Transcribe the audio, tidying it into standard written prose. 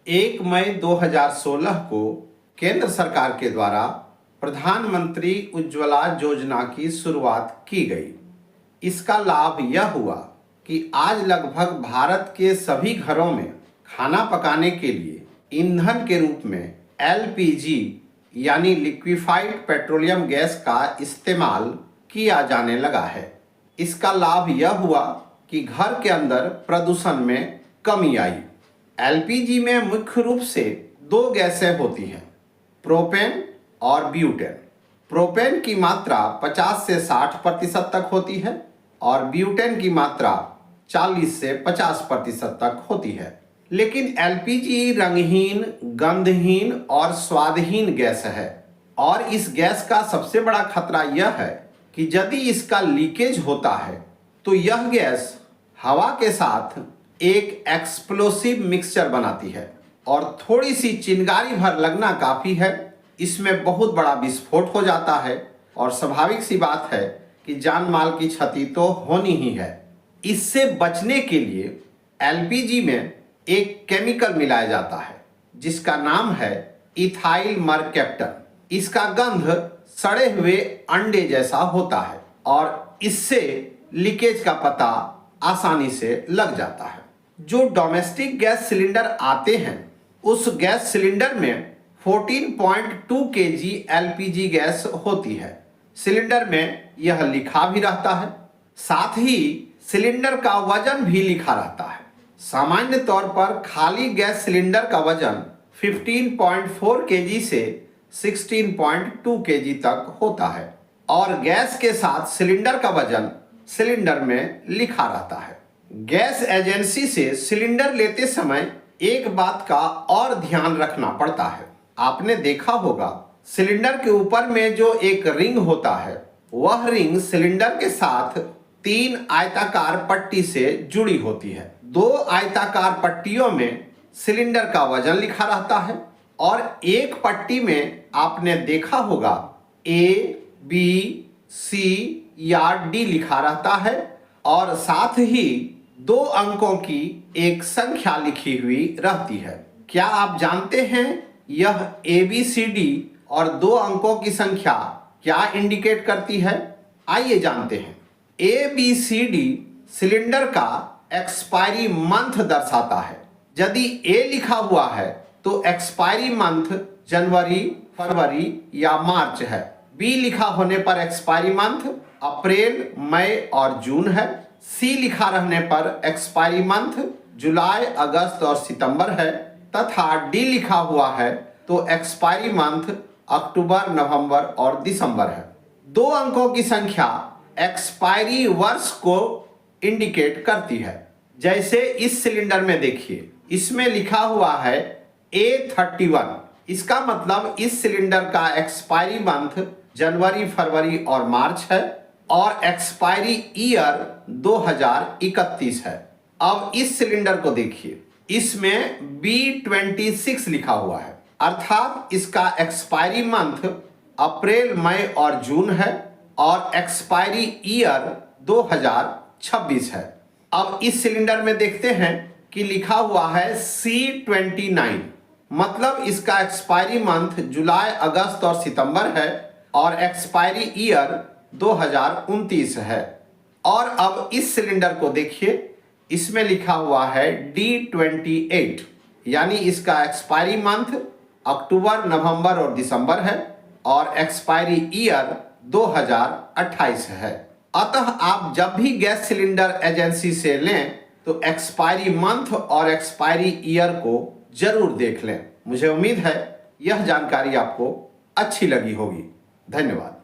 1 मई 2016 को केंद्र सरकार के द्वारा प्रधानमंत्री उज्ज्वला योजना की शुरुआत की गई। इसका लाभ यह हुआ कि आज लगभग भारत के सभी घरों में खाना पकाने के लिए ईंधन के रूप में एलपीजी यानी लिक्विफाइड पेट्रोलियम गैस का इस्तेमाल किया जाने लगा है। इसका लाभ यह हुआ कि घर के अंदर प्रदूषण में कमी आई। एलपीजी में मुख्य रूप से दो गैसें होती हैं, प्रोपेन और ब्यूटेन। प्रोपेन की मात्रा 50 से 60% तक होती है और ब्यूटेन की मात्रा 40 से 50% तक होती है। लेकिन एलपीजी रंगहीन, गंधहीन और स्वादहीन गैस है और इस गैस का सबसे बड़ा खतरा यह है कि यदि इसका लीकेज होता है तो यह गैस हवा के साथ एक एक्सप्लोसिव मिक्सचर बनाती है और थोड़ी सी चिंगारी भर लगना काफ़ी है। इसमें बहुत बड़ा विस्फोट हो जाता है और स्वाभाविक सी बात है कि जान माल की क्षति तो होनी ही है। इससे बचने के लिए एलपीजी में एक केमिकल मिलाया जाता है जिसका नाम है इथाइल मरकैप्टन। इसका गंध सड़े हुए अंडे जैसा होता है और इससे लीकेज का पता आसानी से लग जाता है। जो डोमेस्टिक गैस सिलेंडर आते हैं उस गैस सिलेंडर में 14.2 kg एलपीजी गैस होती है। सिलेंडर में यह लिखा भी रहता है, साथ ही सिलेंडर का वजन भी लिखा रहता है। सामान्य तौर पर खाली गैस सिलेंडर का वजन 15.4 kg से 16.2 kg तक होता है और गैस के साथ सिलेंडर का वजन सिलेंडर में लिखा रहता है। गैस एजेंसी से सिलेंडर लेते समय एक बात का और ध्यान रखना पड़ता है। आपने देखा होगा सिलेंडर के ऊपर में जो एक रिंग होता है वह रिंग सिलेंडर के साथ 3 आयताकार पट्टी से जुड़ी होती है। 2 आयताकार पट्टियों में सिलेंडर का वजन लिखा रहता है और एक पट्टी में आपने देखा होगा A, B, C या D लिखा रहता है और साथ ही 2 अंकों की एक संख्या लिखी हुई रहती है। क्या आप जानते हैं यह ABCD और 2 अंकों की संख्या क्या इंडिकेट करती है? आइए जानते हैं। ABCD सिलेंडर का एक्सपायरी मंथ दर्शाता है। यदि A लिखा हुआ है तो एक्सपायरी मंथ जनवरी, फरवरी या मार्च है। B लिखा होने पर एक्सपायरी मंथ अप्रैल, मई और जून है। C लिखा रहने पर एक्सपायरी मंथ जुलाई, अगस्त और सितंबर है तथा D लिखा हुआ है तो एक्सपायरी मंथ अक्टूबर, नवंबर और दिसंबर है। 2 अंकों की संख्या एक्सपायरी वर्ष को इंडिकेट करती है। जैसे इस सिलेंडर में देखिए, इसमें लिखा हुआ है A31। इसका मतलब इस सिलेंडर का एक्सपायरी मंथ जनवरी, फरवरी और मार्च है और एक्सपायरी ईयर 2031 है। अब इस सिलेंडर को देखिए, इसमें B26 लिखा हुआ है अर्थात इसका एक्सपायरी मंथ अप्रैल, मई और जून है और एक्सपायरी ईयर 2026 है। अब इस सिलेंडर में देखते हैं कि लिखा हुआ है C29, मतलब इसका एक्सपायरी मंथ जुलाई, अगस्त और सितंबर है और एक्सपायरी ईयर 2029 है। और अब इस सिलेंडर को देखिए, इसमें लिखा हुआ है D28, यानी इसका एक्सपायरी मंथ अक्टूबर, नवंबर और दिसंबर है और एक्सपायरी ईयर 2028 है। अतः आप जब भी गैस सिलेंडर एजेंसी से लें तो एक्सपायरी मंथ और एक्सपायरी ईयर को जरूर देख लें। मुझे उम्मीद है यह जानकारी आपको अच्छी लगी होगी। धन्यवाद।